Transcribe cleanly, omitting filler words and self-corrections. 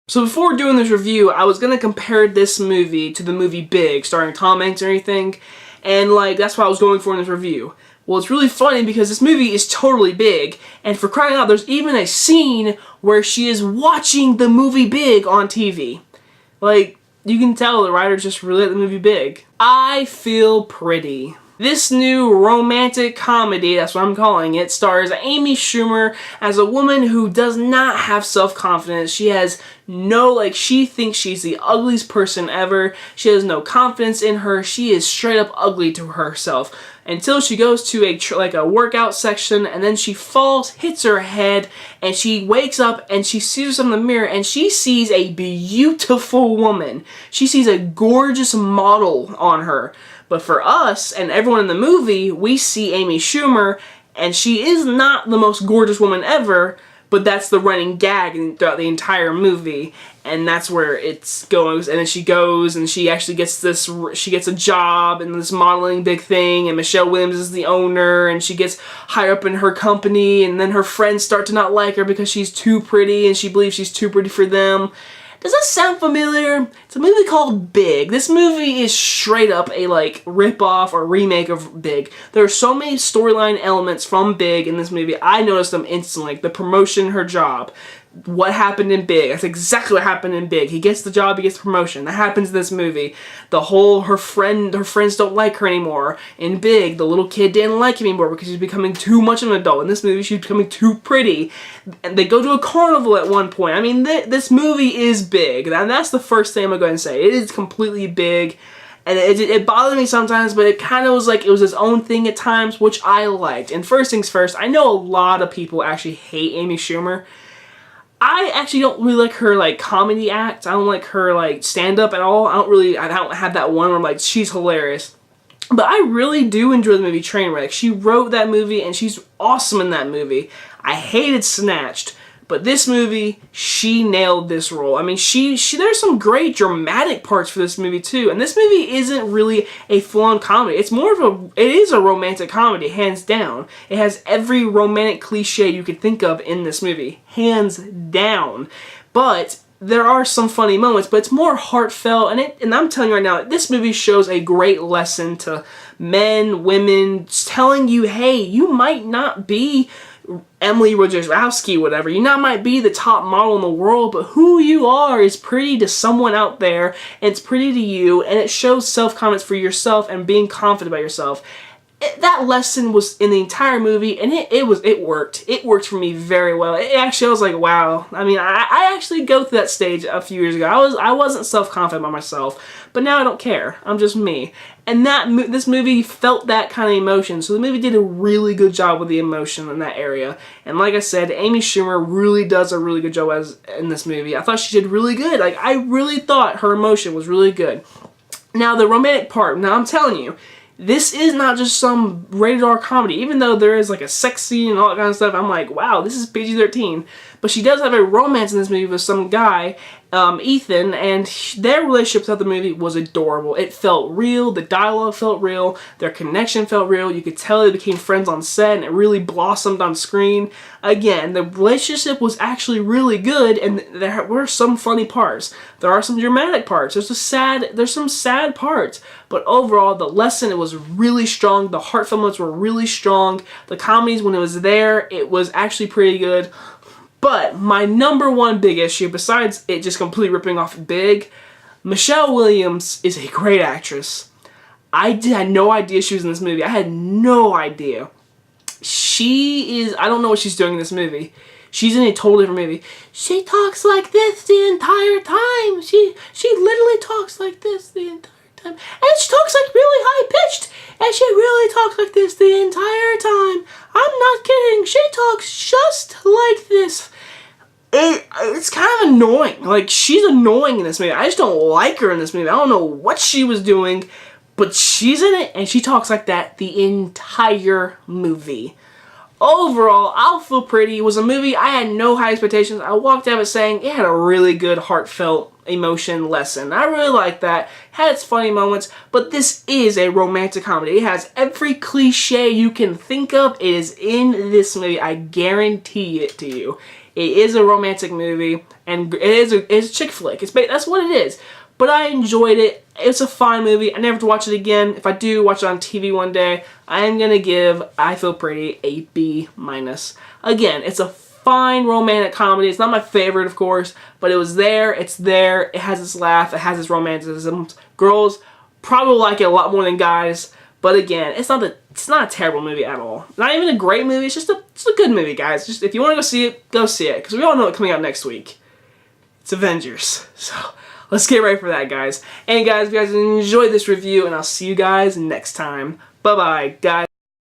So before doing this review, I was gonna compare this movie to the movie Big, starring Tom Hanks and everything, and that's what I was going for in this review. Well, it's really funny because this movie is totally Big, and for crying out, there's even a scene where she is watching the movie Big on TV. You can tell the writers just really like the movie Big. I Feel Pretty. This new romantic comedy, that's what I'm calling it, stars Amy Schumer as a woman who does not have self-confidence. She has she thinks she's the ugliest person ever. She has no confidence in her. She is straight up ugly to herself. Until she goes to a workout section, and then she falls, hits her head, and she wakes up and she sees herself in the mirror and she sees a beautiful woman. She sees a gorgeous model on her. But for us and everyone in the movie, we see Amy Schumer, and she is not the most gorgeous woman ever, but that's the running gag throughout the entire movie, and that's where it goes. And then she goes, and she actually gets a job in this modeling big thing, and Michelle Williams is the owner, and she gets higher up in her company, and then her friends start to not like her because she's too pretty, and she believes she's too pretty for them. Does that sound familiar? It's a movie called Big. This movie is straight up a rip-off or remake of Big. There are so many storyline elements from Big in this movie. I noticed them instantly. The promotion, her job. What happened in Big? That's exactly what happened in Big. He gets the job, he gets the promotion. That happens in this movie. Her friends don't like her anymore. In Big, the little kid didn't like him anymore because he's becoming too much of an adult. In this movie, she's becoming too pretty. And they go to a carnival at one point. I mean, this movie is Big. And that's the first thing I'm going to go ahead and say. It is completely Big. And it bothered me sometimes, but it kind of was it was his own thing at times, which I liked. And first things first, I know a lot of people actually hate Amy Schumer. I actually don't really like her comedy act. I don't like her stand-up at all. I don't have that one where I'm she's hilarious. But I really do enjoy the movie Trainwreck. She wrote that movie and she's awesome in that movie. I hated Snatched, but this movie, she nailed this role. I mean, there's some great dramatic parts for this movie too. And this movie isn't really a full-on comedy. It is a romantic comedy, hands down. It has every romantic cliche you could think of in this movie, hands down. But there are some funny moments, but it's more heartfelt, and I'm telling you right now, this movie shows a great lesson to men, women, telling you, hey, you might not be Emily Ratajkowski, whatever. You might be the top model in the world, but who you are is pretty to someone out there, and it's pretty to you, and it shows self-confidence for yourself and being confident about yourself. That lesson was in the entire movie, and it worked. It worked for me very well. I was like, wow. I mean, I actually go through that stage a few years ago. I wasn't self-confident about myself, but now I don't care. I'm just me. And this movie felt that kind of emotion, so the movie did a really good job with the emotion in that area. And like I said, Amy Schumer really does a really good job in this movie. I thought she did really good. I really thought her emotion was really good. Now, the romantic part. Now, I'm telling you, this is not just some rated R comedy. Even though there is a sex scene and all that kind of stuff, I'm like, wow, this is PG-13. But she does have a romance in this movie with some guy, Ethan, and their relationship throughout the movie was adorable. It felt real, the dialogue felt real, their connection felt real. You could tell they became friends on set, and it really blossomed on screen. Again, the relationship was actually really good, and there were some funny parts. There are some dramatic parts. There's some sad parts. But overall, the lesson, it was really strong. The heartfelt moments were really strong. The comedies, when it was there, it was actually pretty good. But my number one big issue, besides it just completely ripping off Big, Michelle Williams is a great actress. I had no idea she was in this movie. I had no idea. I don't know what she's doing in this movie. She's in a totally different movie. She talks like this the entire time. She literally talks like this the entire time. And she talks really high-pitched. And she really talks like this the entire time. I'm not kidding. She talks just like this. It's kind of annoying. She's annoying in this movie. I just don't like her in this movie. I don't know what she was doing, but she's in it, and she talks like that the entire movie. Overall, I Feel Pretty was a movie I had no high expectations. I walked out of it saying it had a really good, heartfelt emotion lesson. I really liked that. Had its funny moments, but this is a romantic comedy. It has every cliche you can think of. It is in this movie. I guarantee it to you. It is a romantic movie, and it's a chick flick. That's what it is. But I enjoyed it. It's a fine movie. I never have to watch it again. If I do watch it on TV one day, I am going to give I Feel Pretty a B-. Again, it's a fine romantic comedy. It's not my favorite, of course, but it was there. It's there. It has its laugh. It has its romanticism. Girls probably like it a lot more than guys. But again, it's not a terrible movie at all. Not even a great movie. It's just a good movie, guys. Just if you want to go see it, go see it. Because we all know what's coming out next week. It's Avengers. So let's get ready for that, guys. And guys, if you guys enjoyed this review, and I'll see you guys next time. Bye-bye, guys.